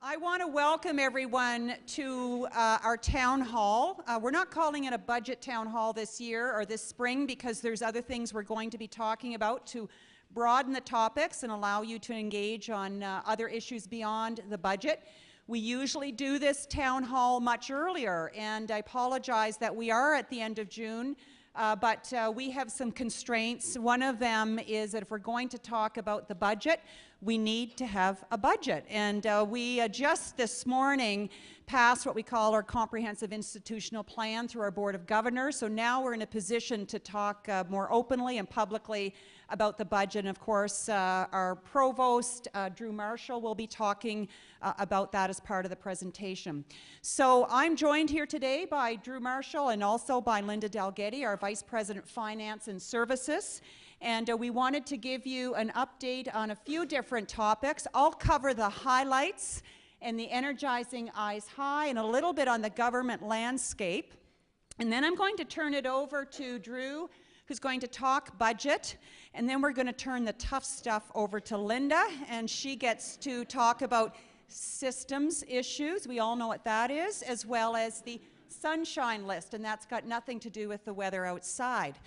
I want to welcome everyone to our town hall. We're not calling it a budget town hall this year or this spring because there's other things we're going to be talking about to broaden the topics and allow you to engage on other issues beyond the budget. We usually do this town hall much earlier, and I apologize that we are at the end of June, but we have some constraints. One of them is that if we're going to talk about the budget, we need to have a budget. And we just this morning passed what we call our Comprehensive Institutional Plan through our Board of Governors. So now we're in a position to talk more openly and publicly about the budget. And of course, our Provost, Drew Marshall, will be talking about that as part of the presentation. So I'm joined here today by Drew Marshall and also by Linda Dalgetty, our Vice President, Finance and Services. And we wanted to give you an update on a few different topics. I'll cover the highlights and the Energizing Eyes High and a little bit on the government landscape. And then I'm going to turn it over to Drew, who's going to talk budget. And then we're going to turn the tough stuff over to Linda, and she gets to talk about systems issues. We all know what that is, as well as the sunshine list, and that's got nothing to do with the weather outside.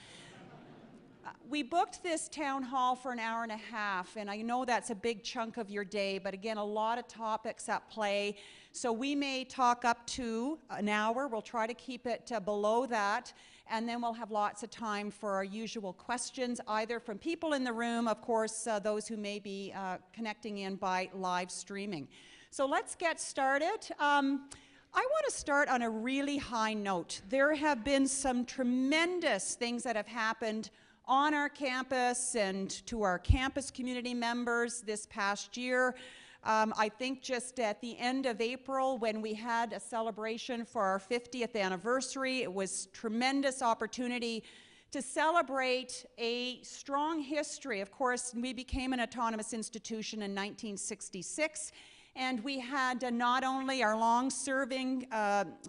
We booked this town hall for an hour and a half, and I know that's a big chunk of your day, but again, a lot of topics at play. So we may talk up to an hour. We'll try to keep it below that, and then we'll have lots of time for our usual questions, either from people in the room, of course, those who may be connecting in by live streaming. So let's get started. I want to start on a really high note. There have been some tremendous things that have happened on our campus and to our campus community members this past year. I think just at the end of April, when we had a celebration for our 50th anniversary, it was tremendous opportunity to celebrate a strong history. Of course, we became an autonomous institution in 1966. And we had not only our long-serving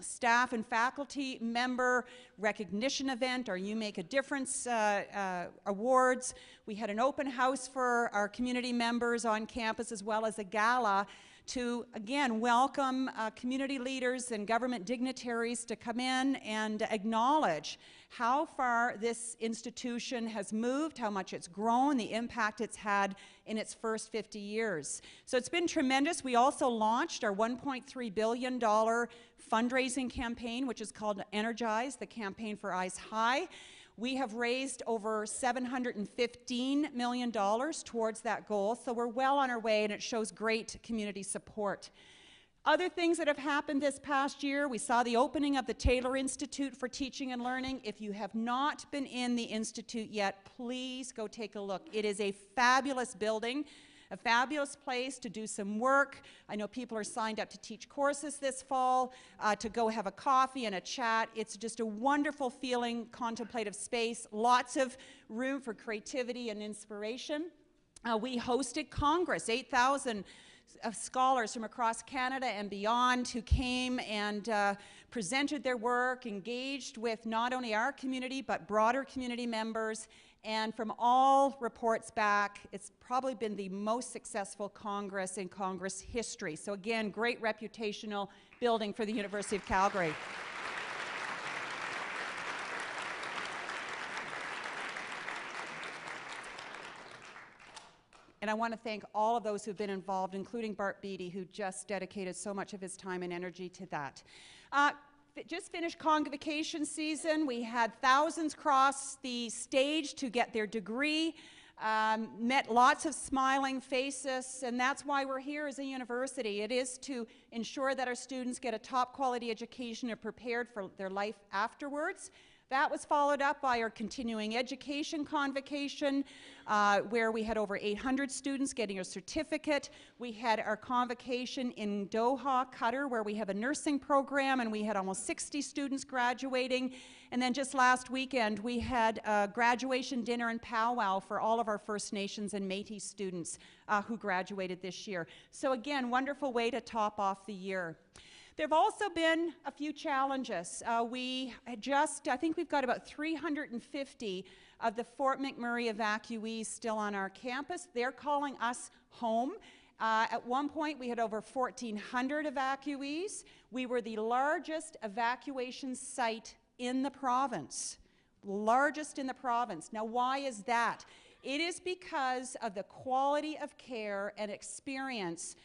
staff and faculty member recognition event, our You Make a Difference awards. We had an open house for our community members on campus, as well as a gala to, again, welcome community leaders and government dignitaries to come in and acknowledge how far this institution has moved, how much it's grown, the impact it's had in its first 50 years. So it's been tremendous. We also launched our $1.3 billion fundraising campaign, which is called Energize, the Campaign for Eyes High. We have raised over $715 million towards that goal, so we're well on our way, and it shows great community support. Other things that have happened this past year, we saw the opening of the Taylor Institute for Teaching and Learning. If you have not been in the Institute yet, please go take a look. It is a fabulous building, a fabulous place to do some work. I know people are signed up to teach courses this fall, to go have a coffee and a chat. It's just a wonderful feeling, contemplative space, lots of room for creativity and inspiration. We hosted Congress, 8,000 scholars from across Canada and beyond who came and presented their work, engaged with not only our community but broader community members. And from all reports back, it's probably been the most successful Congress in Congress history. So again, great reputational building for the University of Calgary. And I want to thank all of those who've been involved, including Bart Beatty, who just dedicated so much of his time and energy to that. Just finished convocation season. We had thousands cross the stage to get their degree, met lots of smiling faces, and that's why we're here as a university. It is to ensure that our students get a top quality education and are prepared for their life afterwards. That was followed up by our continuing education convocation, where we had over 800 students getting a certificate. We had our convocation in Doha, Qatar, where we have a nursing program, and we had almost 60 students graduating. And then just last weekend, we had a graduation dinner and powwow for all of our First Nations and Métis students who graduated this year. So again, wonderful way to top off the year. There have also been a few challenges. I think we've got about 350 of the Fort McMurray evacuees still on our campus. They're calling us home, At one point, we had over 1,400 evacuees. We were the largest evacuation site in the province. Largest in the province. Now, why is that? It is because of the quality of care and experience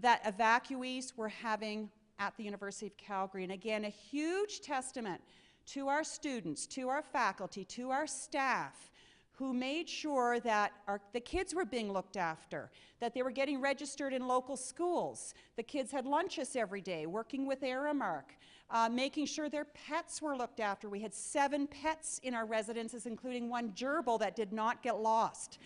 that evacuees were having at the University of Calgary. And again, a huge testament to our students, to our faculty, to our staff, who made sure that the kids were being looked after, that they were getting registered in local schools. The kids had lunches every day, working with Aramark, making sure their pets were looked after. We had 7 pets in our residences, including one gerbil that did not get lost.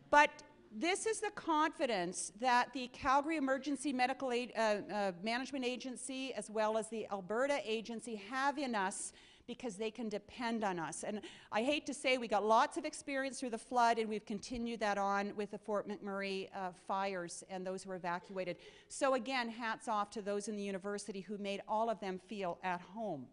But this is the confidence that the Calgary Emergency Medical Management Agency, as well as the Alberta Agency, have in us, because they can depend on us. And I hate to say, we got lots of experience through the flood, and we've continued that on with the Fort McMurray fires and those who were evacuated. So again, hats off to those in the university who made all of them feel at home.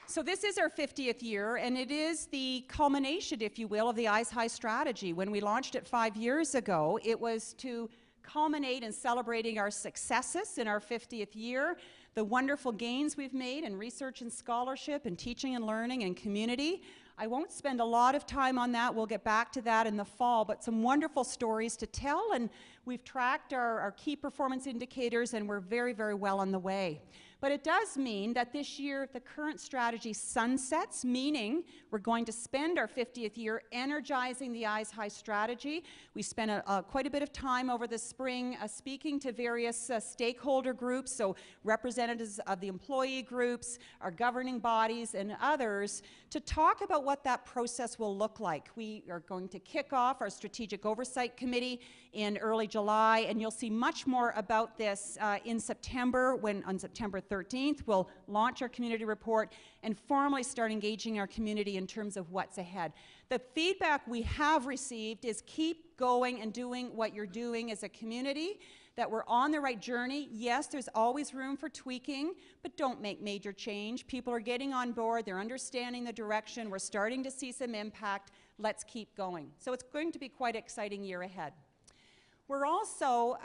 So this is our 50th year, and it is the culmination, if you will, of the Eyes High strategy. When we launched it 5 years ago, it was to culminate in celebrating our successes in our 50th year, the wonderful gains we've made in research and scholarship and teaching and learning and community. I won't spend a lot of time on that. We'll get back to that in the fall, but some wonderful stories to tell, and we've tracked our key performance indicators, and we're very, very well on the way. But it does mean that this year the current strategy sunsets, meaning we're going to spend our 50th year energizing the Eyes High strategy. We spent quite a bit of time over the spring speaking to various stakeholder groups, so representatives of the employee groups, our governing bodies, and others, to talk about what that process will look like. We are going to kick off our Strategic Oversight Committee in early July, and you'll see much more about this in September, when on September 13th, we'll launch our community report and formally start engaging our community in terms of what's ahead. The feedback we have received is keep going and doing what you're doing as a community, that we're on the right journey. Yes, there's always room for tweaking, but don't make major change. People are getting on board, they're understanding the direction, we're starting to see some impact. Let's keep going. So it's going to be quite an exciting year ahead. We're also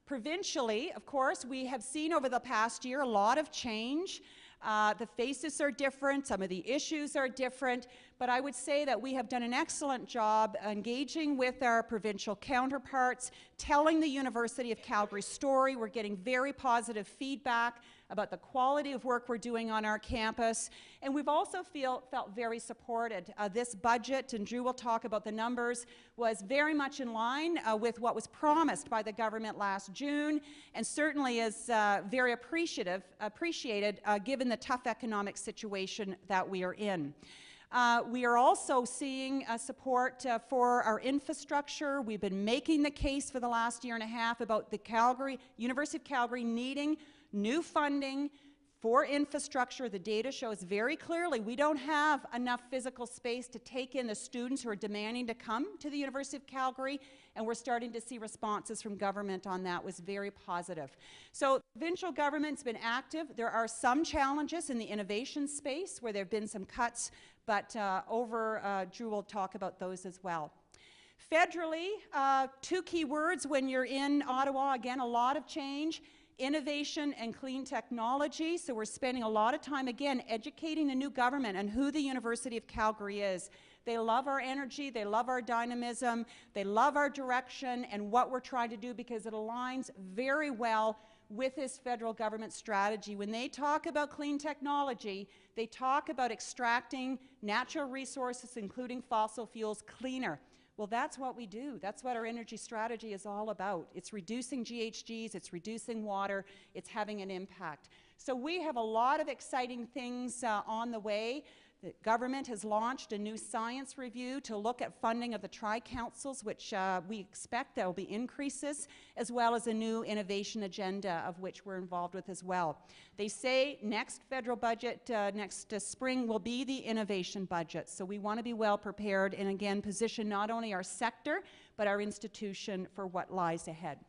provincially, of course, we have seen over the past year a lot of change. The faces are different, some of the issues are different, but I would say that we have done an excellent job engaging with our provincial counterparts, telling the University of Calgary's story. We're getting very positive feedback about the quality of work we're doing on our campus, and we've also felt very supported. This budget, and Drew will talk about the numbers, was very much in line with what was promised by the government last June, and certainly is very appreciated given the tough economic situation that we are in. We are also seeing support for our infrastructure. We've been making the case for the last year and a half about the University of Calgary needing new funding for infrastructure. The data shows very clearly we don't have enough physical space to take in the students who are demanding to come to the University of Calgary, and we're starting to see responses from government on that. Was very positive. So the provincial government's been active. There are some challenges in the innovation space where there have been some cuts, but Drew will talk about those as well. Federally, 2 key words when you're in Ottawa, again, a lot of change. Innovation and clean technology. So we're spending a lot of time, again, educating the new government on who the University of Calgary is. They love our energy, they love our dynamism, they love our direction and what we're trying to do, because it aligns very well with this federal government strategy. When they talk about clean technology, they talk about extracting natural resources, including fossil fuels, cleaner. Well, that's what we do. That's what our energy strategy is all about. It's reducing GHGs, it's reducing water, it's having an impact. So we have a lot of exciting things on the way. The government has launched a new science review to look at funding of the tri-councils, which we expect there will be increases, as well as a new innovation agenda, of which we're involved with as well. They say next federal budget, next spring, will be the innovation budget. So we want to be well prepared and, again, position not only our sector, but our institution for what lies ahead.